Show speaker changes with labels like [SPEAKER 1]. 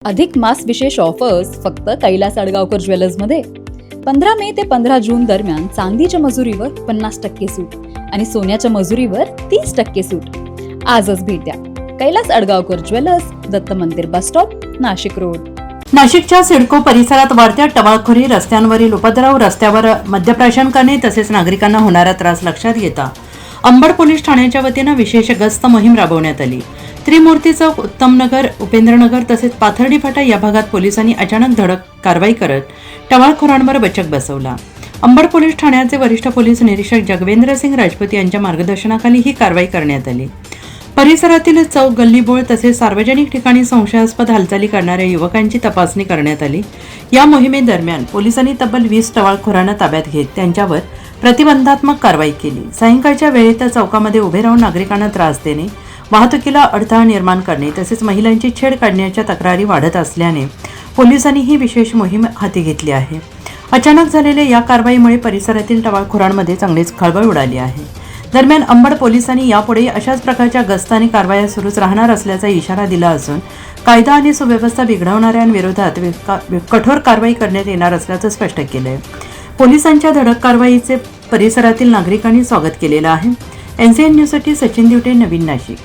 [SPEAKER 1] अधिक मास विशेष ऑफर्स फक्त कैलास अडगावकर ज्वेलर्समध्ये. 15 मे ते 15 जून दरम्यान चांदीच्या मजुरीवर 50% सूट आणि सोन्याच्या मजुरीवर 30% सूट. आजच भेट द्या. कैलास अडगावकर ज्वेलर्स, दत्त मंदिर बस स्टॉप, नाशिक रोड.
[SPEAKER 2] नाशिकच्या सिडको परिसरात वाढत्या टवाळखोरी, रस्त्यांवरील उपद्रव, रस्त्यावर मद्यप्राशन करणे तसेच नागरिकांना होणारा त्रास लक्षात घेता अंबड पोलीस ठाण्याच्या वतीनं विशेष गस्त मोहीम राबवण्यात आली. त्रिमूर्ती चौक, उत्तमनगर, उपेंद्रनगर तसेच पाथर्डी फाटा या भागात पोलिसांनी अचानक धडक कारवाई करत टवाळखोरांवर बचक बसवला. अंबड पोलीस ठाण्याचे वरिष्ठ पोलीस निरीक्षक जगवेंद्र सिंग राजपूत यांच्या मार्गदर्शनाखाली ही कारवाई करण्यात आली. परिसरातील चौक, गल्लीबोळ तसेच सार्वजनिक ठिकाणी संशयास्पद हालचाली करणाऱ्या युवकांची तपासणी करण्यात आली. या मोहिमेदरम्यान पोलिसांनी तब्बल 20 टवाळखोरांना ताब्यात घेत त्यांच्यावर प्रतिबंधात्मक कारवाई केली. सायंकाळच्या वेळेत चौकामध्ये उभे राहून नागरिकांना त्रास देणे, वाहतुकीला अडथळा निर्माण करणे तसेच महिलांची छेड काढण्याच्या तक्रारी वाढत असल्याने पोलिसांनी ही विशेष मोहीम हाती घेतली आहे. अचानक झालेल्या या कारवाईमुळे परिसरातील टवाळखोरांमध्ये चांगलीच खळबळ उडाली आहे. दरम्यान अंबड पोलिसांनी यापुढे अशाच प्रकारच्या गस्त आणि कारवाया सुरूच राहणार असल्याचा इशारा दिला असून कायदा आणि सुव्यवस्था बिघडवणाऱ्यांविरोधात कठोर कारवाई करण्यात येणार असल्याचं स्पष्ट केलंय. पोलिसांच्या धडक कारवाईचे परिसरातील नागरिकांनी स्वागत केलेलं आहे. NCN न्यूजसाठी सचिन दिवटे, नवीन नाशिक.